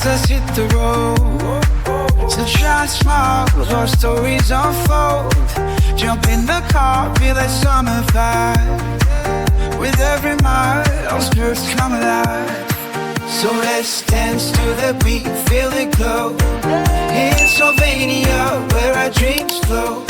As us hit the road, sunshine smiles, our stories unfold. Jump in the car, feel that summer vibe. With every mile, our spirits come alive. So let's dance to the beat, feel the glow. In Slovenia, where our dreams flow.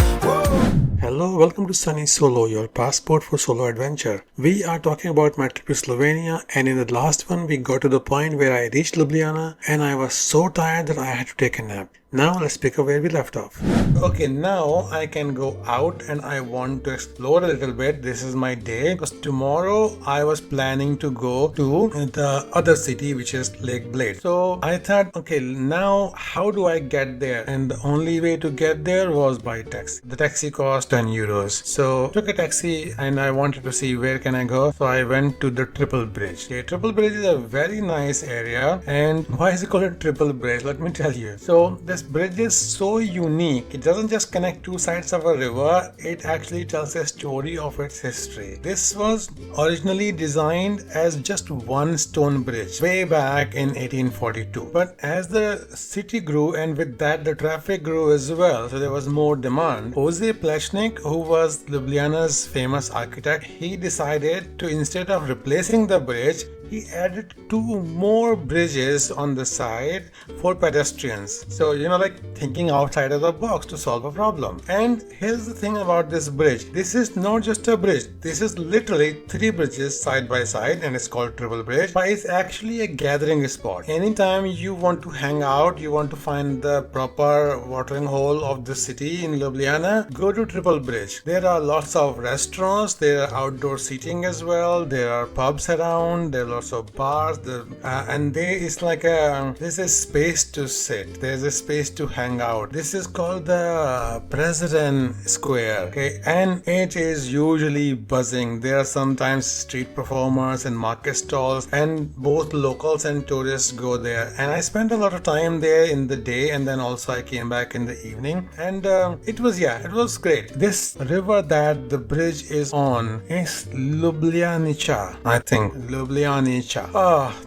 Hello, welcome to Sunny Solo, your passport for solo adventure. We are talking about my trip to Slovenia, and in the last one we got to the point where I reached Ljubljana and I was so tired that I had to take a nap. Now let's pick up where we left off. Okay, now I can go out and I want to explore a little bit. This is my day because tomorrow I was planning to go to the other city, which is Lake Blade. So I thought, okay, now how do I get there? And the only way to get there was by taxi. The taxi cost 10 euros. So took a taxi and I wanted to see where can I go. So I went to the Triple Bridge. Okay, Triple Bridge is a very nice area. And why is it called a Triple Bridge? Let me tell you. So this bridge is so unique. It doesn't just connect two sides of a river, it actually tells a story of its history. This was originally designed as just one stone bridge way back in 1842. But as the city grew and with that the traffic grew as well, so there was more demand. Jose Plečnik, who was Ljubljana's famous architect, he decided to, instead of replacing the bridge, he added two more bridges on the side for pedestrians. So, like thinking outside of the box to solve a problem. And here's the thing about this bridge. This is not just a bridge. This is literally three bridges side by side and it's called Triple Bridge. But it's actually a gathering spot. Anytime you want to hang out, you want to find the proper watering hole of the city in Ljubljana, go to Triple Bridge. There are lots of restaurants, there are outdoor seating as well, there are pubs around, there are lots of bars, and there is like there's a space to sit, there's a space to hang out. This is called the President Square, okay, and it is usually buzzing. There are sometimes street performers and market stalls, and both locals and tourists go there. And I spent a lot of time there in the day, and then also I came back in the evening, and it was great. This river that the bridge is on is Ljubljana, I think. Ljubljana.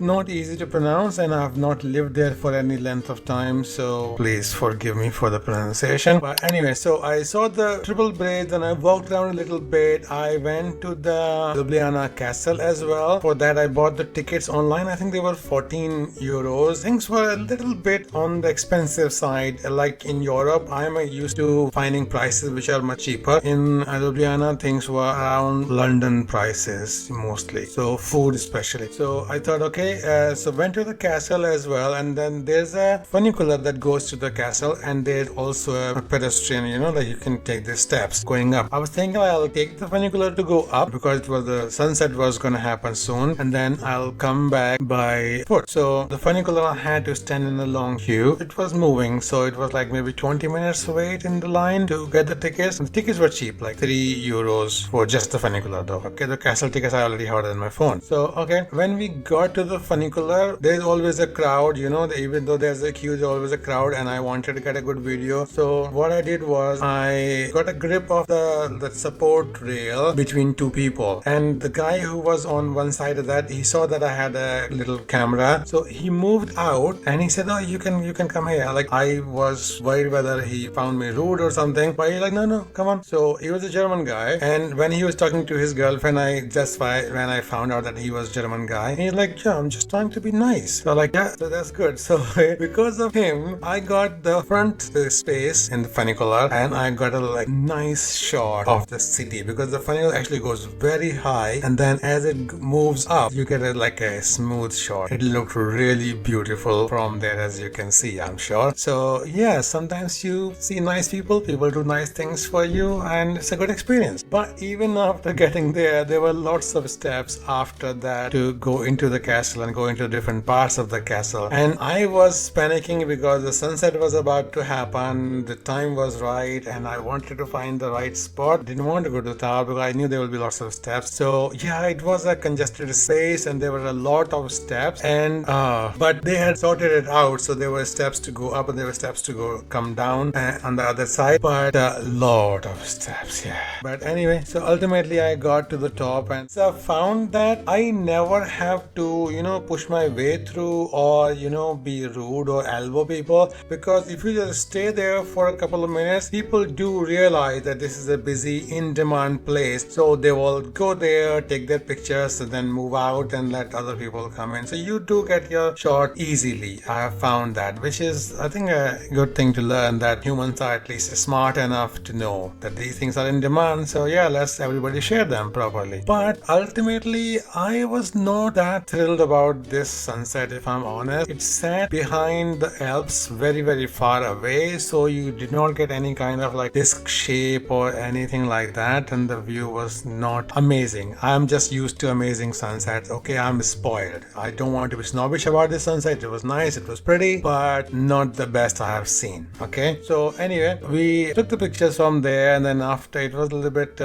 Not easy to pronounce, and I have not lived there for any length of time, so please forgive me for the pronunciation. But anyway, so I saw the Triple Bridge and I walked around a little bit. I went to the Ljubljana Castle as well. For that I bought the tickets online. I think they were 14 euros. Things were a little bit on the expensive side. Like in Europe, I'm used to finding prices which are much cheaper. In Ljubljana, things were around London prices mostly, so food especially. So I thought, okay, so went to the castle as well, and then there's a funicular that goes to the castle, and there's also a pedestrian, like you can take the steps going up. I was thinking I'll take the funicular to go up because it was the sunset was going to happen soon, and then I'll come back by foot. So the funicular had to stand in a long queue. It was moving, so it was like maybe 20 minutes wait in the line to get the tickets. And the tickets were cheap, like 3 euros for just the funicular though. Okay, the castle tickets I already had on my phone. So okay, when we got to the funicular, there's always a crowd, even though there's a queue, there's always a crowd, and I wanted to get a good video. So what I did was I got a grip of the support rail between two people, and the guy who was on one side of that, he saw that I had a little camera, so he moved out and he said, oh, you can come here. Like, I was worried whether he found me rude or something, but he's like, no, come on. So he was a German guy, and when he was talking to his girlfriend, when I found out that he was a German guy, he's like, yeah, I'm just trying to be nice. So like, yeah, so that's good. So because of him, I got the front space in the funicular, and I got a nice shot of the city, because the funicular actually goes very high, and then as it moves up, you get a smooth shot. It looked really beautiful from there, as you can see, I'm sure. So yeah, sometimes you see nice people do nice things for you, and it's a good experience. But even after getting there were lots of steps after that to go into the castle and go into different parts of the castle. And I was panicking because the sunset was about to happen, the time was right, and I wanted to find the right spot. Didn't want to go to the tower because I knew there would be lots of steps. So yeah, it was a congested space and there were a lot of steps, and but they had sorted it out, so there were steps to go up and there were steps to come down on the other side, but a lot of steps. Yeah, but anyway, so ultimately I got to the top, and so I found that I never have to, push my way through or, be rude or elbow people, because if you just stay there for a couple of minutes, people do realize that this is a busy, in-demand place. So they will go there, take their pictures, and then move out and let other people come in. So you do get your shot easily. I have found that, which is, I think, a good thing to learn, that humans are at least smart enough to know that these things are in demand. So yeah, let's everybody share them properly. But ultimately, I was not that thrilled about this sunset, if I'm honest. It sat behind the Alps, very, very far away, so you did not get any kind of like disc shape or anything like that, and the view was not amazing. I'm just used to amazing sunsets. Okay, I'm spoiled. I don't want to be snobbish about this sunset. It was nice, it was pretty, but not the best I have seen. Okay, so anyway, we took the pictures from there, and then after, it was a little bit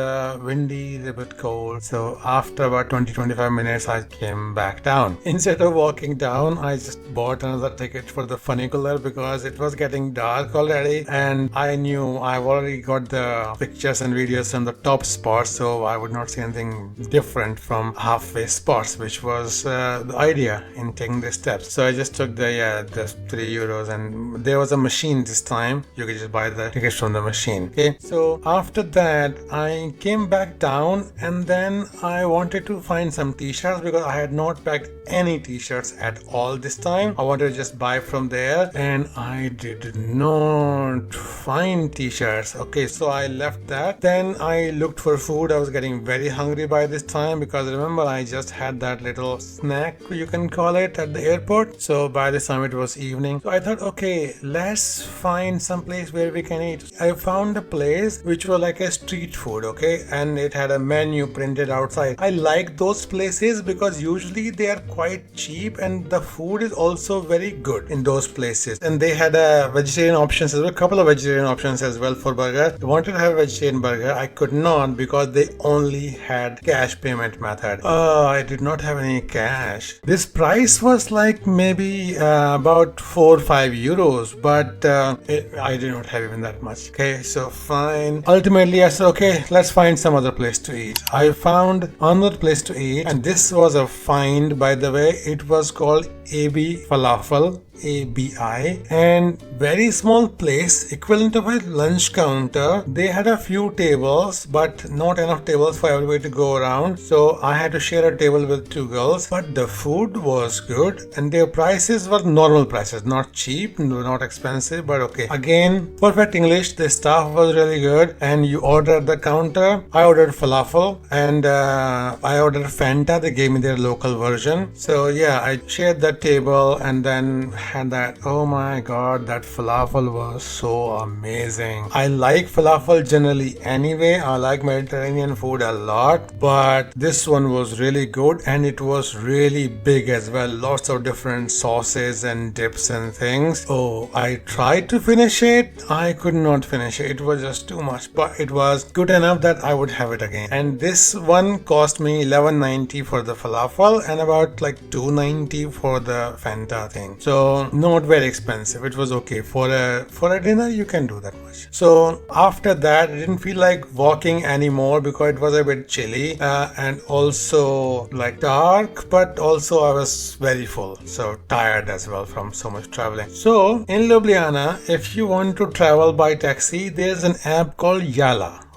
windy, a little bit cold. So after about 20-25 minutes, I came back down. Instead of walking down, I just bought another ticket for the funicular because it was getting dark already, and I knew I've already got the pictures and videos from the top spots, so I would not see anything different from halfway spots, which was the idea in taking the steps. So I just took the €3, and there was a machine this time. You could just buy the tickets from the machine. Okay, so after that, I came back down, and then I wanted to find some t-shirts because I had not packed any t-shirts at all this time. I wanted to just buy from there, and I did not find t-shirts. Okay, so I left that. Then I looked for food. I was getting very hungry by this time because remember, I just had that little snack, you can call it, at the airport. So by this time it was evening. So I thought, okay, let's find some place where we can eat. I found a place which was like a street food, okay, and it had a menu printed outside. I like those places because usually they are quite cheap and the food is also very good in those places. And they had a vegetarian options as well, a couple of vegetarian options as well for burger. I wanted to have a vegetarian burger. I could not because they only had cash payment method. I did not have any cash. This price was like maybe about 4 or 5 euros, but I did not have even that much. Okay, so fine. Ultimately, I said, okay, let's find some other place to eat. I found another place to eat, and this was a find, by the way. It was called AB Falafel. ABI, and very small place, equivalent of a lunch counter. They had a few tables, but not enough tables for everybody to go around, so I had to share a table with 2 girls. But the food was good, and their prices were normal prices, not cheap, not expensive, but okay. Again, perfect English. The staff was really good, and you order at the counter. I ordered falafel, and I ordered Fanta. They gave me their local version. So yeah, I shared that table, and then had that. Oh my god, that falafel was so amazing. I like falafel generally anyway. I like Mediterranean food a lot, but this one was really good, and it was really big as well. Lots of different sauces and dips and things. Oh, I tried to finish it. I could not finish it. It was just too much, but it was good enough that I would have it again. And this one cost me $11.90 for the falafel and about like $2.90 for the Fanta thing. So not very expensive. It was okay for a dinner. You can do that much. So after that, I didn't feel like walking anymore because it was a bit chilly and also like dark, but also I was very full, so tired as well from so much traveling. So in Ljubljana, if you want to travel by taxi, there's an app called Yalla. Yalla.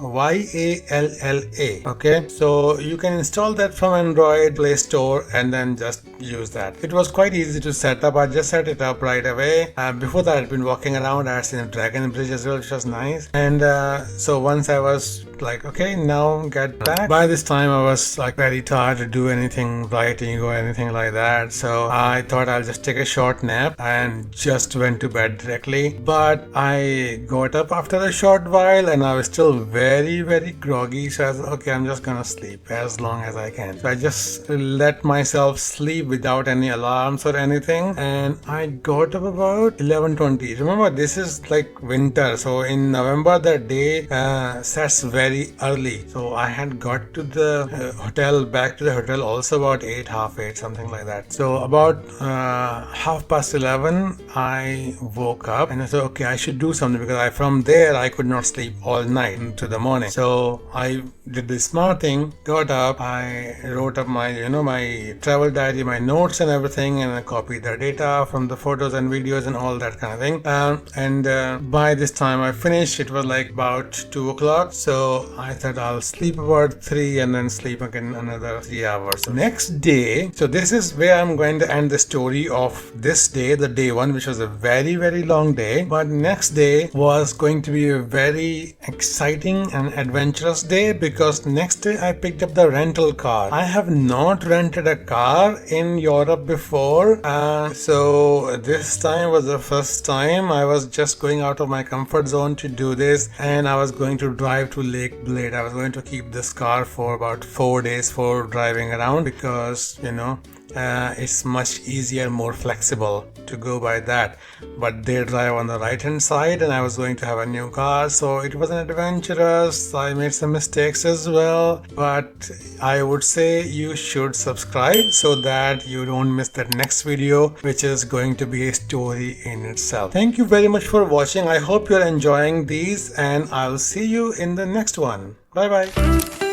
Okay, so you can install that from Android Play Store and then just use that. It was quite easy to set up. I just set it up right away. Before that, I'd been walking around. I had seen a Dragon Bridge as well, which was nice. And so once I was like, okay, now get back. By this time, I was like very tired to do anything writing or anything like that. So I thought I'll just take a short nap and just went to bed directly. But I got up after a short while and I was still very, very groggy. So I was okay, I'm just gonna sleep as long as I can. So I just let myself sleep without any alarms or anything. And I got up about 11:20. Remember, this is like winter. So in November, the day sets very early. So I had got to the hotel, back to the hotel also about 8, half 8, something like that. So about 11:30, I woke up and I said, okay, I should do something because from there I could not sleep all night into the morning. So I did the smart thing, got up, I wrote up my, my travel diary, my notes and everything, and I copied the data from the photos and videos and all that kind of thing. And by this time I finished, it was like about 2 o'clock. So I thought I'll sleep about 3 and then sleep again another 3 hours. So next day, so this is where I'm going to end the story of this day, the day one, which was a very, very long day. But next day was going to be a very exciting and adventurous day, because next day I picked up the rental car. I have not rented a car in Europe before, so this time was the first time. I was just going out of my comfort zone to do this, and I was going to drive to Lake Blade. I was going to keep this car for about 4 days for driving around, because it's much easier, more flexible to go by that. But they drive on the right hand side, and I was going to have a new car, so it was an adventurous. I made some mistakes as well, but I would say you should subscribe so that you don't miss the next video, which is going to be a story in itself. Thank you very much for watching. I hope you're enjoying these, and I'll see you in the next one. Bye bye.